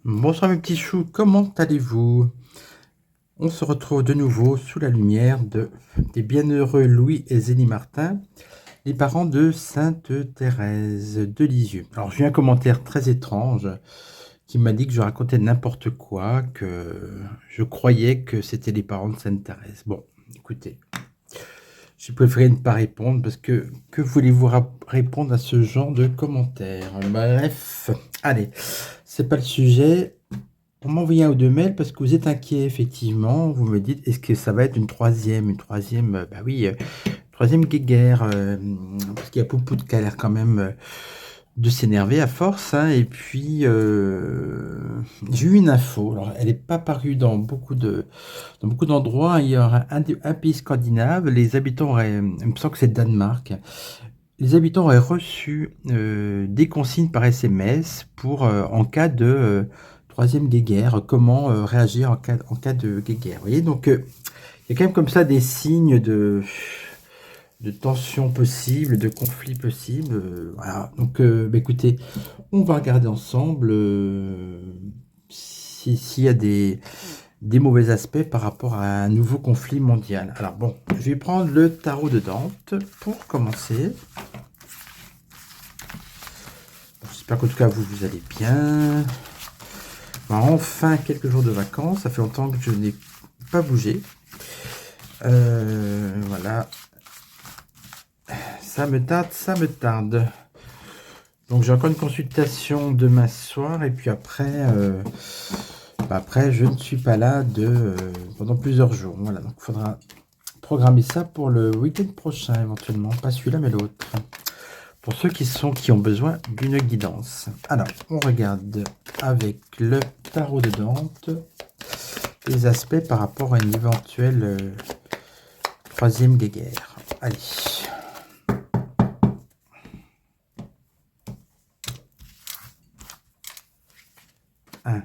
Bonsoir mes petits choux, comment allez-vous? On se retrouve de nouveau sous la lumière des bienheureux Louis et Zélie Martin, les parents de Sainte Thérèse de Lisieux. Alors j'ai eu un commentaire très étrange qui m'a dit que je racontais n'importe quoi, que je croyais que c'était les parents de Sainte Thérèse. Bon, écoutez, j'ai préféré ne pas répondre parce que voulez-vous répondre à ce genre de commentaires? Bref, allez, c'est pas le sujet. On m'a envoyé un ou deux mails parce que vous êtes inquiet, effectivement. Vous me dites, est-ce que ça va être une troisième, bah oui, troisième guéguerre, parce qu'il y a Poupoute qui a l'air quand même de s'énerver à force, hein. Et puis, j'ai eu une info. Alors, elle n'est pas parue dans dans beaucoup d'endroits. Il y aura un pays scandinave. Les habitants auraient, il me semble que c'est Danemark. Les habitants auraient reçu des consignes par SMS pour, en cas de troisième guéguerre, comment réagir en cas de guéguerre. Vous voyez, donc il y a quand même comme ça des signes de tension possible, de conflit possible. Voilà. Donc, bah, écoutez, on va regarder ensemble s'il y a des mauvais aspects par rapport à un nouveau conflit mondial. Alors bon, je vais prendre le tarot de Dante pour commencer. J'espère qu'en tout cas vous allez bien. Enfin quelques jours de vacances, ça fait longtemps que je n'ai pas bougé. Voilà. Ça me tarde, ça me tarde. Donc j'ai encore une consultation demain soir et puis après, après je ne suis pas là pendant plusieurs jours. Voilà, donc il faudra programmer ça pour le week-end prochain éventuellement, pas celui-là mais l'autre. Pour ceux qui ont besoin d'une guidance. Alors, on regarde avec le tarot de Dante les aspects par rapport à une éventuelle troisième guéguerre. Allez. Un,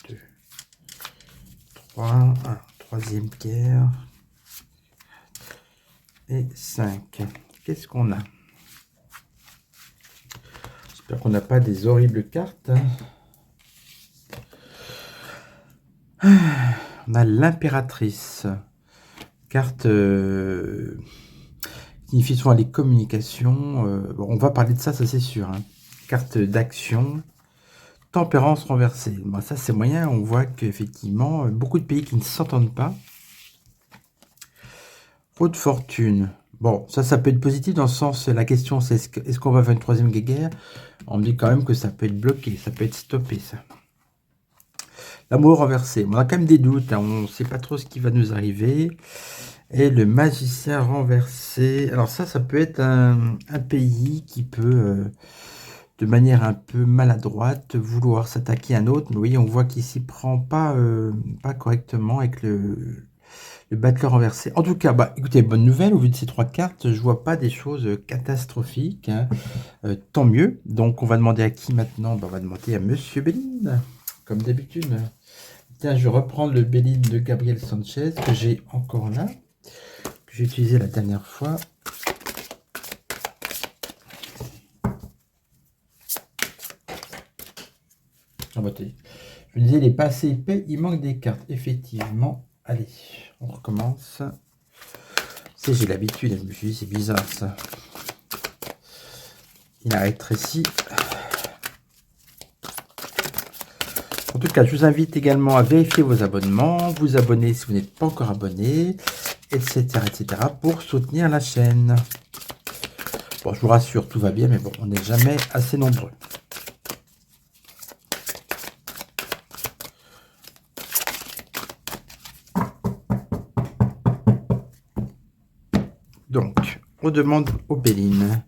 deux, trois, troisième guerre. Et 5. Qu'est-ce qu'on a? J'espère qu'on n'a pas des horribles cartes. On a l'impératrice. Carte signifie souvent les communications. Bon, on va parler de ça, ça c'est sûr. Hein. Carte d'action. Tempérance renversée. Bon, ça c'est moyen. On voit qu'effectivement, beaucoup de pays qui ne s'entendent pas. Haute fortune. Bon, ça peut être positif dans le sens, la question c'est est-ce qu'on va faire une troisième guéguerre? On me dit quand même que ça peut être bloqué, ça peut être stoppé, ça. L'amour renversé. On a quand même des doutes, hein, on ne sait pas trop ce qui va nous arriver. Et le magicien renversé. Alors ça peut être un pays qui peut, de manière un peu maladroite, vouloir s'attaquer à un autre. Mais oui, on voit qu'il s'y prend pas correctement avec le battleur renversé. En tout cas, bah, écoutez, bonne nouvelle, au vu de ces trois cartes, je vois pas des choses catastrophiques. Hein. Tant mieux. Donc, on va demander à qui maintenant? Bah, on va demander à Monsieur Béline, comme d'habitude. Tiens, je reprends le Béline de Gabriel Sanchez, que j'ai encore là, que j'ai utilisé la dernière fois. Je me disais, il n'est pas assez épais, il manque des cartes. Effectivement. Allez, on recommence. J'ai l'habitude, je me suis dit, c'est bizarre ça. Il a rétréci. En tout cas, je vous invite également à vérifier vos abonnements, vous abonner si vous n'êtes pas encore abonné, etc., etc., pour soutenir la chaîne. Bon, je vous rassure, tout va bien, mais bon, on n'est jamais assez nombreux. Donc, on demande aux Béline,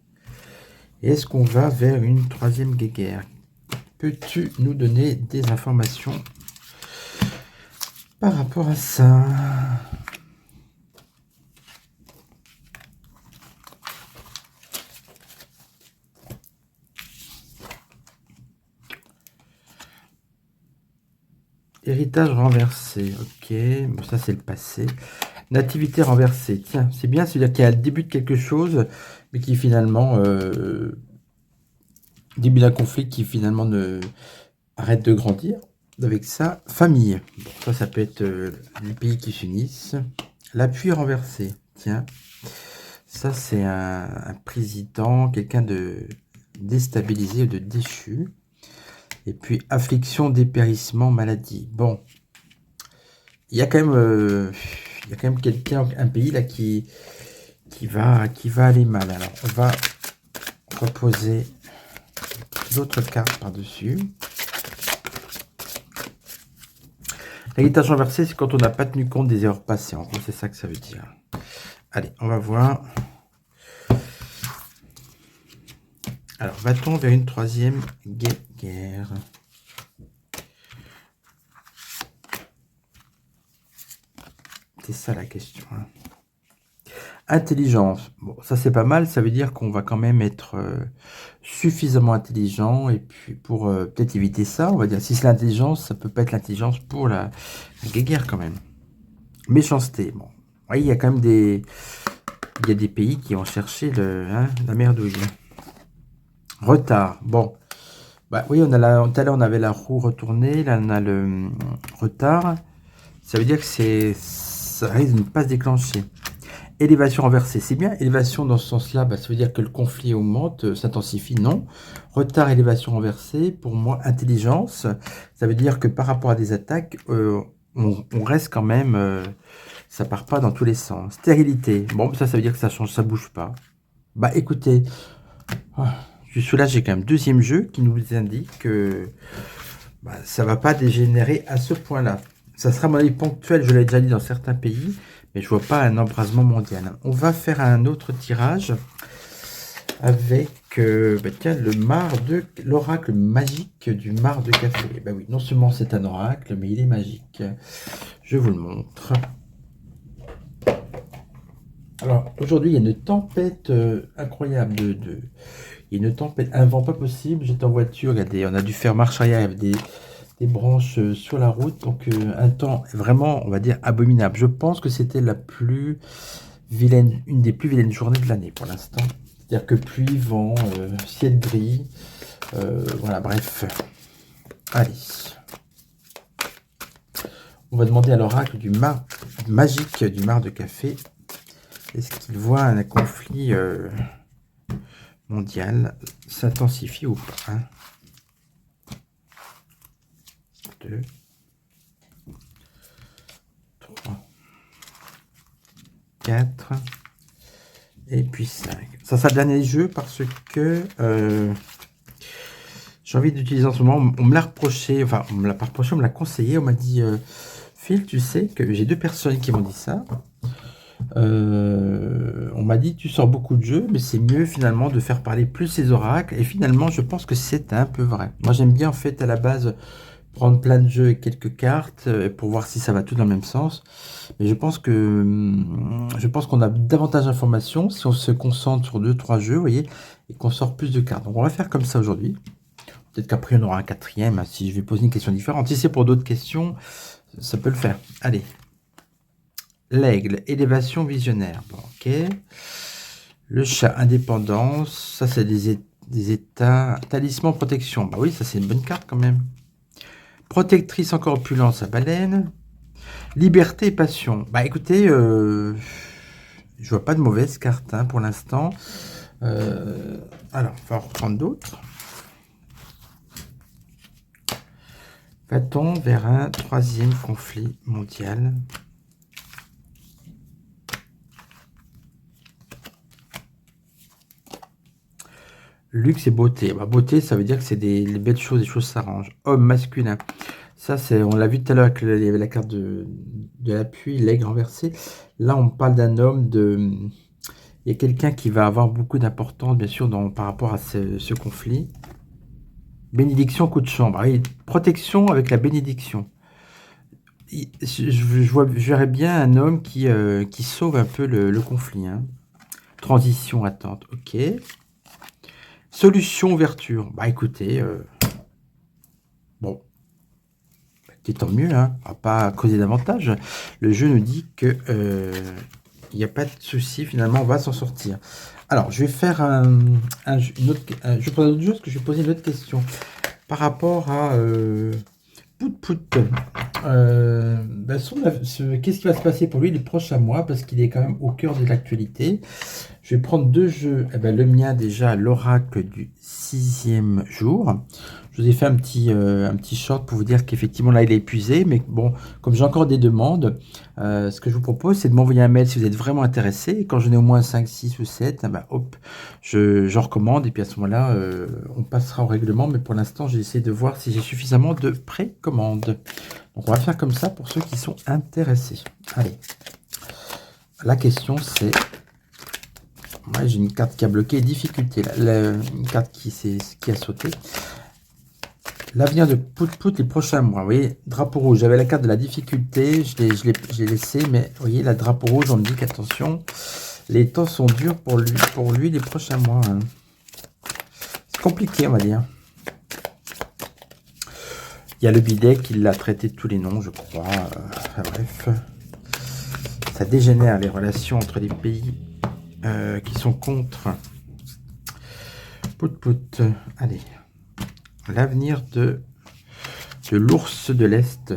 est-ce qu'on va vers une troisième guéguerre? Peux-tu nous donner des informations par rapport à ça? Héritage renversé, ok, bon, ça c'est le passé. Nativité renversée, tiens, c'est bien, c'est-à-dire qu'il y a le début de quelque chose, mais qui finalement... début d'un conflit qui finalement arrête de grandir avec sa famille. Bon, ça peut être les pays qui s'unissent. L'appui renversé, tiens. Ça, c'est un président, quelqu'un de déstabilisé, de déchu. Et puis, affliction, dépérissement, maladie. Bon, il y a quand même quelqu'un, un pays là qui va aller mal. Alors, on va reposer d'autres cartes par-dessus. L'héritage renversé, c'est quand on n'a pas tenu compte des erreurs passées. En gros, c'est ça que ça veut dire. Allez, on va voir. Alors, va-t-on vers une troisième guerre? C'est ça la question. Hein. Intelligence. Bon, ça c'est pas mal. Ça veut dire qu'on va quand même être suffisamment intelligent. Et puis pour peut-être éviter ça, on va dire, si c'est l'intelligence, ça peut pas être l'intelligence pour la guerre quand même. Méchanceté. Bon, oui, il y a quand même des pays qui ont cherché la merdouille. Retard. Bon. Bah oui, tout à l'heure on avait la roue retournée, là on a le retard. Ça veut dire que ça risque de ne pas se déclencher. Élévation renversée, c'est bien. Élévation dans ce sens-là, bah, ça veut dire que le conflit augmente, s'intensifie, non. Retard, élévation renversée, pour moi, intelligence. Ça veut dire que par rapport à des attaques, on reste quand même, ça part pas dans tous les sens. Stérilité, bon, ça veut dire que ça change, ça bouge pas. Bah écoutez, je suis soulagé quand même. Deuxième jeu qui nous indique que bah, ça va pas dégénérer à ce point-là. Ça sera à mon avis ponctuel, je l'ai déjà dit dans certains pays, mais je vois pas un embrasement mondial. On va faire un autre tirage avec tiens, l'oracle magique du mar de café. Ben oui, non seulement c'est un oracle, mais il est magique. Je vous le montre. Alors, aujourd'hui, il y a une tempête incroyable il y a une tempête, un vent pas possible. J'étais en voiture, regardez, on a dû faire marche arrière avec des branches sur la route. Donc, un temps vraiment, on va dire, abominable. Je pense que c'était la plus vilaine, une des plus vilaines journées de l'année pour l'instant. C'est-à-dire que pluie, vent, ciel gris. Voilà, bref. Allez. On va demander à l'oracle du mar magique du mar de café. Est-ce qu'il voit un conflit mondial s'intensifie ou pas? 1, 2, 3, 4, et puis 5. Ça sera le dernier jeu parce que j'ai envie d'utiliser en ce moment. On me l'a reproché, enfin, on me l'a pas reproché, on me l'a conseillé. On m'a dit, Phil, tu sais que j'ai 2 personnes qui m'ont dit ça. On m'a dit tu sors beaucoup de jeux, mais c'est mieux finalement de faire parler plus ces oracles. Et finalement, je pense que c'est un peu vrai. Moi, j'aime bien en fait à la base prendre plein de jeux et quelques cartes pour voir si ça va tout dans le même sens. Mais je pense qu'on a davantage d'informations si on se concentre sur 2-3 jeux, vous voyez, et qu'on sort plus de cartes. Donc on va faire comme ça aujourd'hui. Peut-être qu'après on aura un 4e si je vais poser une question différente. Si c'est pour d'autres questions, ça peut le faire. Allez. L'aigle, élévation visionnaire. Bon, ok. Le chat, indépendance. Ça, c'est des états. Talisman, protection. Bah oui, ça, c'est une bonne carte quand même. Protectrice, encore opulence, à baleine. Liberté et passion. Bah écoutez, je vois pas de mauvaise carte hein, pour l'instant. Alors, on va reprendre d'autres. Va-t-on vers un 3e conflit mondial? Luxe et beauté. Bah, beauté, ça veut dire que c'est les belles choses, les choses s'arrangent. Homme masculin. Ça, on l'a vu tout à l'heure qu'il y avait la carte de l'appui, l'aigle renversé. Là, on parle d'un homme il y a quelqu'un qui va avoir beaucoup d'importance, bien sûr, par rapport à ce conflit. Bénédiction, coup de chambre. Ah oui, protection avec la bénédiction. Je verrais bien un homme qui sauve un peu le conflit. Hein. Transition, attente. Ok. Solution, ouverture. Bah écoutez, bon, tant mieux, hein. On va pas causer davantage. Le jeu nous dit que il n'y a pas de souci, finalement, on va s'en sortir. Alors, je vais faire je vais prendre un autre jeu, parce que je vais poser une autre question. par rapport à Pout Pout. Qu'est-ce qui va se passer pour lui les prochains mois, parce qu'il est quand même au cœur de l'actualité. Je vais prendre deux jeux. Le mien déjà, l'oracle du 6e jour. Je vous ai fait un petit short pour vous dire qu'effectivement là il est épuisé, mais bon, comme j'ai encore des demandes, ce que je vous propose c'est de m'envoyer un mail si vous êtes vraiment intéressé, et quand j'en ai au moins 5, 6 ou 7, hop, je recommande, et puis à ce moment-là, on passera au règlement, mais pour l'instant j'ai essayé de voir si j'ai suffisamment de précommandes. Donc on va faire comme ça pour ceux qui sont intéressés. Allez, la question c'est... Ouais, j'ai une carte qui a bloqué, difficulté, une carte qui a sauté. L'avenir de Pout Pout les prochains mois. Vous voyez, drapeau rouge. J'avais la carte de la difficulté, je l'ai laissé, mais vous voyez, la drapeau rouge, on me dit qu'attention, les temps sont durs pour lui les prochains mois. Hein. C'est compliqué, on va dire. Il y a le bidet qui l'a traité de tous les noms, je crois. Bref, ça dégénère les relations entre les pays qui sont contre Pout Pout. Allez. L'avenir de l'ours de l'Est,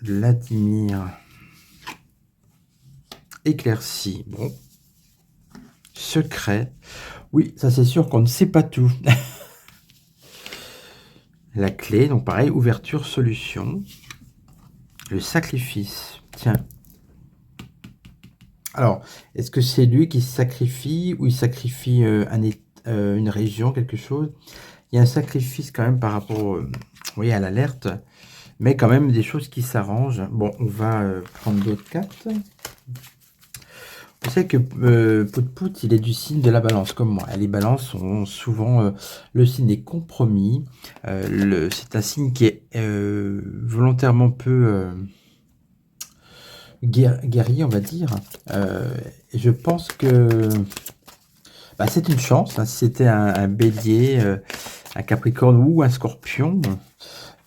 Vladimir éclairci. Bon, secret. Oui, ça c'est sûr qu'on ne sait pas tout. La clé, donc pareil, ouverture, solution. Le sacrifice. Tiens. Alors, est-ce que c'est lui qui se sacrifie ou il sacrifie une région, quelque chose? Il y a un sacrifice quand même par rapport oui, à l'alerte, mais quand même des choses qui s'arrangent. Bon, on va prendre d'autres cartes. Vous savez que Pout Pout, il est du signe de la balance, comme moi. Les balances ont souvent le signe des compromis. C'est un signe qui est volontairement peu guerrier, on va dire. Et je pense que c'est une chance. Hein, si c'était un bélier, un capricorne ou un scorpion,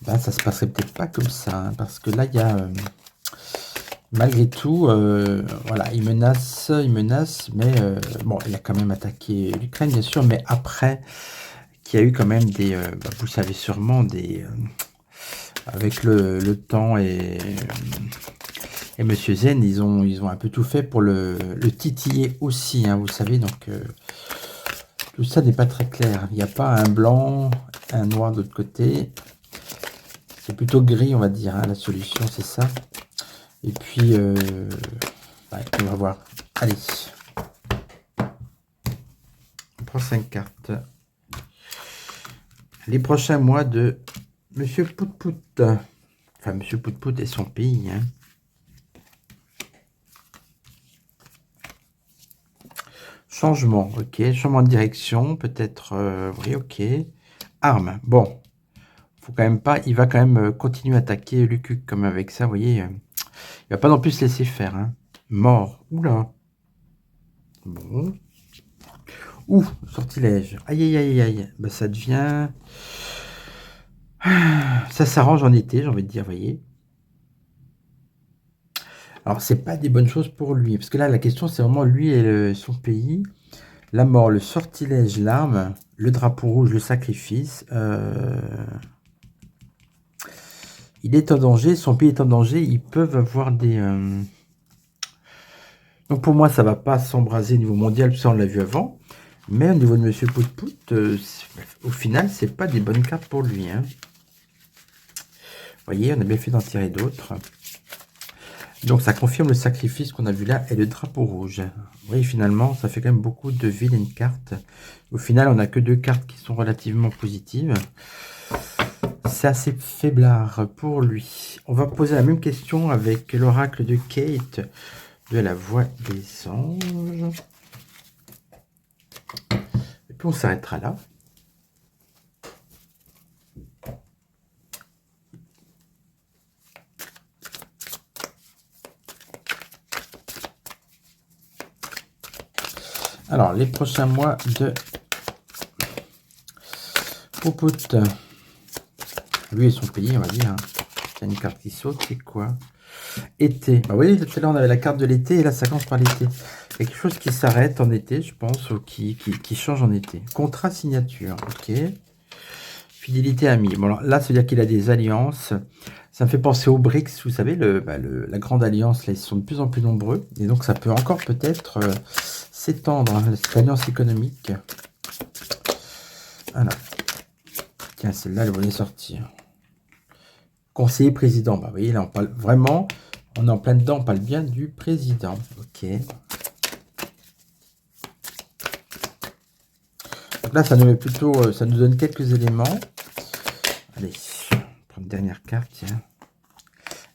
ça se passerait peut-être pas comme ça. Hein, parce que là, il y a... malgré tout, voilà, il menace, mais bon, il a quand même attaqué l'Ukraine, bien sûr, mais après, qu'il y a eu quand même des... vous savez sûrement, des... avec le temps et Monsieur Zen, ils ont un peu tout fait pour le titiller aussi, hein, vous savez, donc... tout ça n'est pas très clair. Il n'y a pas un blanc, un noir de l'autre côté. C'est plutôt gris, on va dire. Hein, la solution, c'est ça. Et puis, on va voir. Allez. On prend 5 cartes. Les prochains mois de Monsieur Pout Pout. Enfin, Monsieur Pout Pout et son pays. Hein. Changement, ok. Changement de direction, peut-être, oui, ok. Arme, bon. Faut quand même pas, il va quand même continuer à attaquer Lucuc, comme avec ça, vous voyez. Il va pas non plus se laisser faire, hein. Mort, oula. Bon. Ouh, sortilège. Aïe, aïe, aïe, aïe. Ça devient... Ça s'arrange en été, j'ai envie de dire, vous voyez. Alors, c'est pas des bonnes choses pour lui. Parce que là, la question, c'est vraiment lui et son pays. La mort, le sortilège, l'arme, le drapeau rouge, le sacrifice. Il est en danger, son pays est en danger. Ils peuvent avoir des... Donc, pour moi, ça va pas s'embraser au niveau mondial. Ça, on l'a vu avant. Mais au niveau de Monsieur Pout Pout, au final, c'est pas des bonnes cartes pour lui. Hein. Vous voyez, on a bien fait d'en tirer d'autres. Donc ça confirme le sacrifice qu'on a vu là et le drapeau rouge. Oui, finalement, ça fait quand même beaucoup de vilaines cartes. Au final, on n'a que 2 cartes qui sont relativement positives. C'est assez faiblard pour lui. On va poser la même question avec l'oracle de Kate de la Voix des Anges. Et puis on s'arrêtera là. Alors, les prochains mois de Pout Pout. Lui et son pays, on va dire. Il y a une carte qui saute, c'est quoi? Été. Bah oui, tout à l'heure, on avait la carte de l'été, et là, ça commence par l'été. Quelque chose qui s'arrête en été, je pense, ou qui change en été. Contrat signature, ok. Fidélité amie. Bon, alors là, ça veut dire qu'il a des alliances. Ça me fait penser aux BRICS, vous savez, la grande alliance, là, ils sont de plus en plus nombreux. Et donc, ça peut encore peut-être s'étendre, hein, cette alliance économique. Alors, tiens, celle-là, elle voulait sortir. Conseiller président. Bah, vous voyez, là, on parle vraiment, on est en plein dedans, on parle bien du président. Ok. Donc là, ça nous met plutôt, ça nous donne quelques éléments. Allez, on prend une dernière carte, tiens.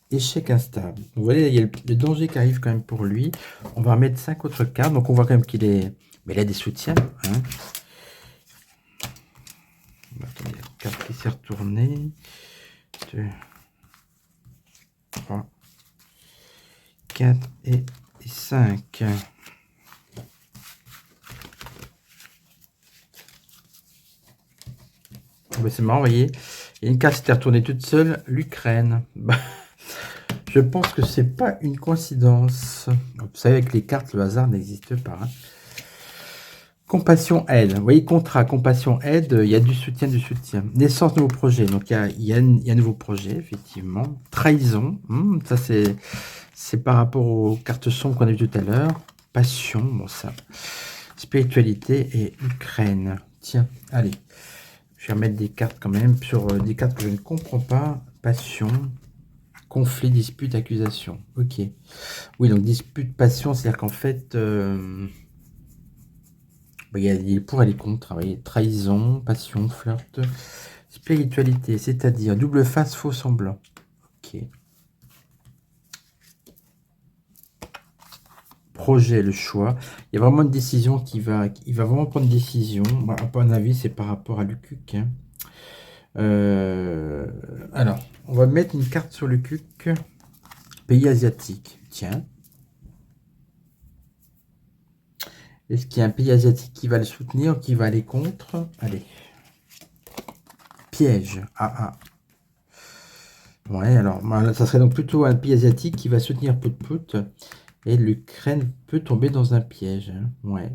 Échec instable. Vous voyez, il y a le danger qui arrive quand même pour lui. On va remettre 5 autres cartes. Donc, on voit quand même qu'il est... Mais il a des soutiens. Hein. Attendez, carte qui s'est retournée. 2, 3, 4 et 5. Ben, c'est marrant, vous voyez. Il y a une carte qui s'est retournée toute seule. L'Ukraine. Je pense que c'est pas une coïncidence. Vous savez, avec les cartes, le hasard n'existe pas. Hein. Compassion, aide. Vous voyez, contrat, compassion, aide, il y a du soutien, du soutien. Naissance, nouveau projet. Donc, il y a un nouveau projet, effectivement. Trahison. Ça, c'est par rapport aux cartes sombres qu'on a vues tout à l'heure. Passion, bon, ça. Spiritualité et Ukraine. Tiens, allez. Je vais remettre des cartes quand même sur des cartes que je ne comprends pas. Passion. Conflit, dispute, accusation. Ok. Oui, donc dispute, passion, c'est-à-dire qu'en fait, il y a les pour et les contre. Vous voyez, trahison, passion, flirt, spiritualité, c'est-à-dire double face, faux semblant. Ok. Projet, le choix. Il y a vraiment une décision il va vraiment prendre une décision. Moi, à mon avis, c'est par rapport à Lucuc. Hein. Alors, on va mettre une carte sur Lucuc. Pays asiatique. Tiens. Est-ce qu'il y a un pays asiatique qui va le soutenir ou qui va aller contre? Allez. Piège. Ah. Ouais, alors, ça serait donc plutôt un pays asiatique qui va soutenir Pout-Pout. Et l'Ukraine peut tomber dans un piège. Hein. Ouais.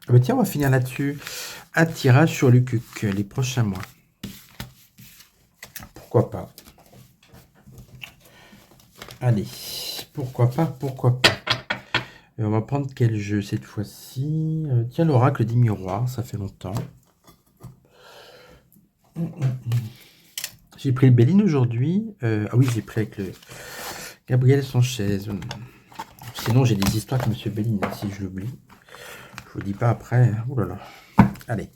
Ah bah tiens, on va finir là-dessus. Un tirage sur Lucuc les prochains mois. Pourquoi pas? Allez. Pourquoi pas? Et on va prendre quel jeu cette fois-ci? Tiens, l'oracle des miroirs, ça fait longtemps. J'ai pris le Béline aujourd'hui. Ah oui, j'ai pris avec le Gabriel Sanchez. Sinon, j'ai des histoires avec M. Béline, si je l'oublie. Je vous dis pas après. Oh là là. Allez.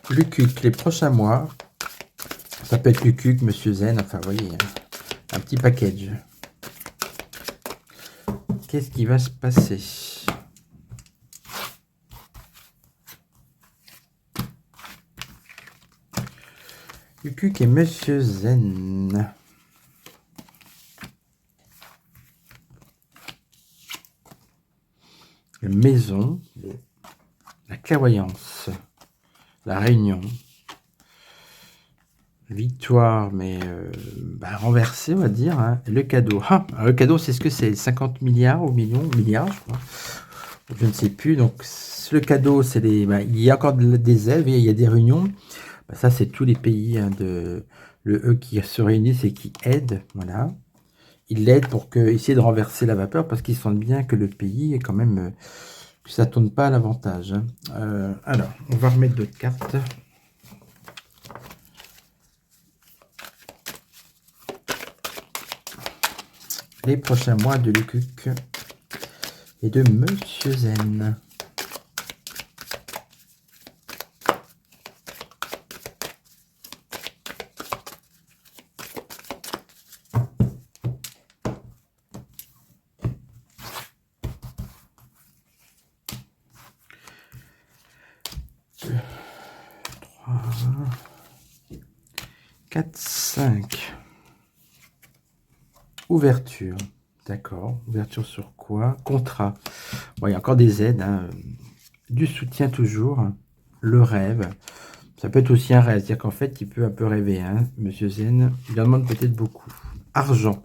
Lucuc, les prochains mois. Ça peut être Lucuc, Monsieur Zen. Enfin, vous voyez, un petit package. Qu'est-ce qui va se passer? Lucuc et Monsieur Zen. Maison. La clairvoyance. La réunion. Victoire, mais renversée, on va dire. Hein. Le cadeau. Le cadeau, c'est ce que c'est? 50 milliards ou milliards, je crois. Je ne sais plus. Donc, le cadeau, c'est il y a encore des ailes, il y a des réunions. Ça, c'est tous les pays de l'UE qui se réunissent et qui aident. Voilà. Ils l'aident pour essayer de renverser la vapeur parce qu'ils sentent bien que le pays est quand même... que ça ne tourne pas à l'avantage. Hein. Alors, on va remettre d'autres cartes. Les prochains mois de Lucuc et de Monsieur Zen. Deux, 3, 4, 5. Ouverture. D'accord. Ouverture sur quoi? Contrat. Bon, il y a encore des aides. Hein. Du soutien toujours. Le rêve. Ça peut être aussi un rêve. C'est-à-dire qu'en fait, il peut un peu rêver. Hein. Monsieur Zen, il en demande peut-être beaucoup. Argent.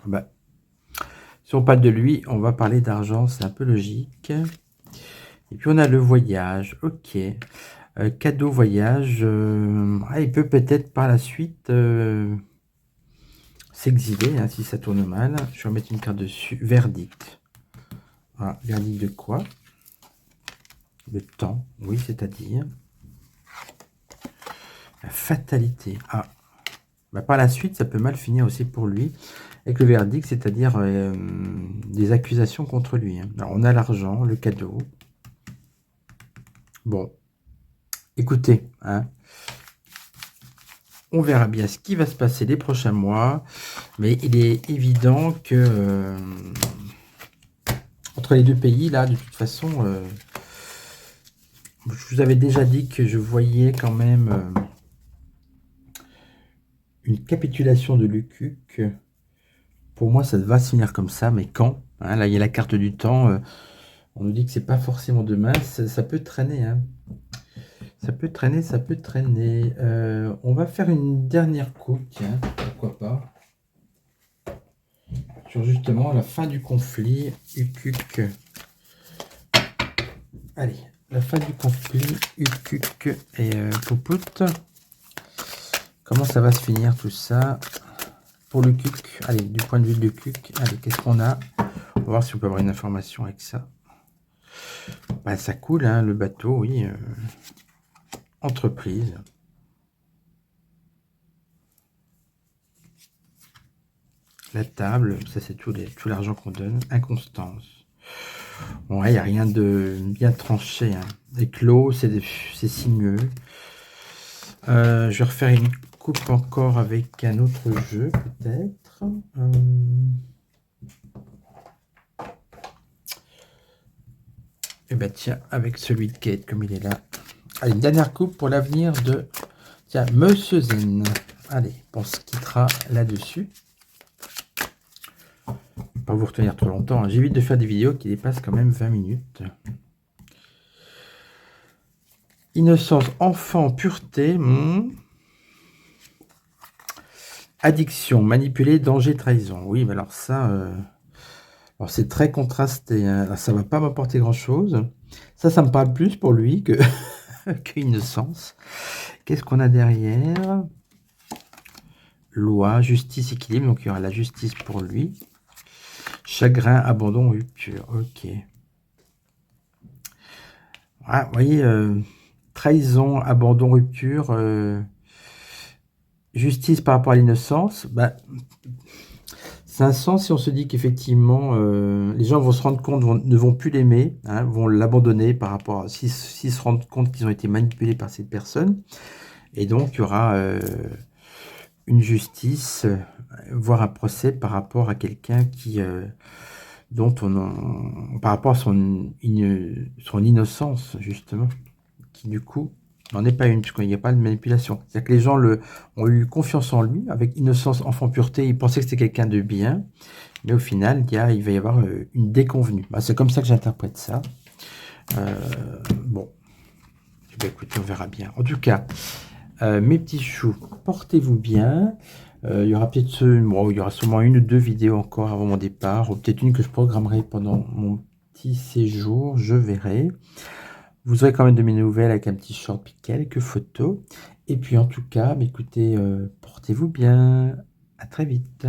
Si on parle de lui, on va parler d'argent, c'est un peu logique. Et puis on a le voyage, ok. Cadeau voyage, il peut peut-être par la suite s'exiler, hein, si ça tourne mal. Je vais remettre une carte dessus. Verdict. Voilà, verdict de quoi? Le temps, oui, c'est-à-dire la fatalité. Ah, bah, par la suite, ça peut mal finir aussi pour lui. Avec le verdict, c'est-à-dire des accusations contre lui. Hein. Alors, on a l'argent, le cadeau. Bon, écoutez, hein, on verra bien ce qui va se passer les prochains mois. Mais il est évident que entre les deux pays, là, de toute façon, je vous avais déjà dit que je voyais quand même une capitulation de Lukuc. Pour moi, ça va se finir comme ça, mais quand, hein, là, il y a la carte du temps. On nous dit que c'est pas forcément demain. Ça peut traîner. Hein. Ça peut traîner, ça peut traîner. On va faire une dernière coupe, tiens, pourquoi pas. Sur justement la fin du conflit, Lukuc. Allez, la fin du conflit, Lukuc et Poupout. Comment ça va se finir tout ça? Pour le Lukuc, allez, du point de vue de Lukuc, allez, qu'est-ce qu'on a? On va voir si on peut avoir une information avec ça. Bah, ça coule, hein, le bateau, oui. Entreprise. La table, ça c'est tout l'argent qu'on donne. Inconstance. Bon, il n'y a rien de bien tranché. Hein. Les clos, c'est sinueux. Je vais refaire une coupe encore avec un autre jeu, peut-être. Et ben tiens, avec celui de Kate, comme il est là. Allez, une dernière coupe pour l'avenir de... Tiens, Monsieur Zen. Allez, on se quittera là-dessus. Pas vous retenir trop longtemps. Hein. J'évite de faire des vidéos qui dépassent quand même 20 minutes. Innocence, enfant, pureté. Addiction, manipuler, danger, trahison. Oui, mais alors ça... Alors c'est très contrasté. Hein. Alors, ça ne va pas m'apporter grand-chose. Ça me parle plus pour lui que... Innocence. Qu'est-ce qu'on a derrière? Loi, justice, équilibre. Donc, il y aura la justice pour lui. Chagrin, abandon, rupture. Ok. Ah, vous voyez, trahison, abandon, rupture, justice par rapport à l'innocence. Bah, c'est un sens si on se dit qu'effectivement, les gens vont se rendre compte, ne vont plus l'aimer, hein, vont l'abandonner par rapport à... S'ils se rendent compte qu'ils ont été manipulés par cette personne. Et donc, il y aura une justice, voire un procès par rapport à quelqu'un qui... dont par rapport à son innocence, justement, qui du coup n'en est pas une, puisqu'il n'y a pas de manipulation. C'est-à-dire que les gens ont eu confiance en lui, avec innocence, enfant, pureté, ils pensaient que c'était quelqu'un de bien, mais au final, il va y avoir une déconvenue. Bah, c'est comme ça que j'interprète ça. Bon, écoutez, on verra bien. En tout cas, mes petits choux, portez-vous bien. Il y aura peut-être il y aura sûrement une ou deux vidéos encore avant mon départ, ou peut-être une que je programmerai pendant mon petit séjour, je verrai. Vous aurez quand même de mes nouvelles avec un petit short puis quelques photos. Et puis en tout cas, écoutez, portez-vous bien. À très vite.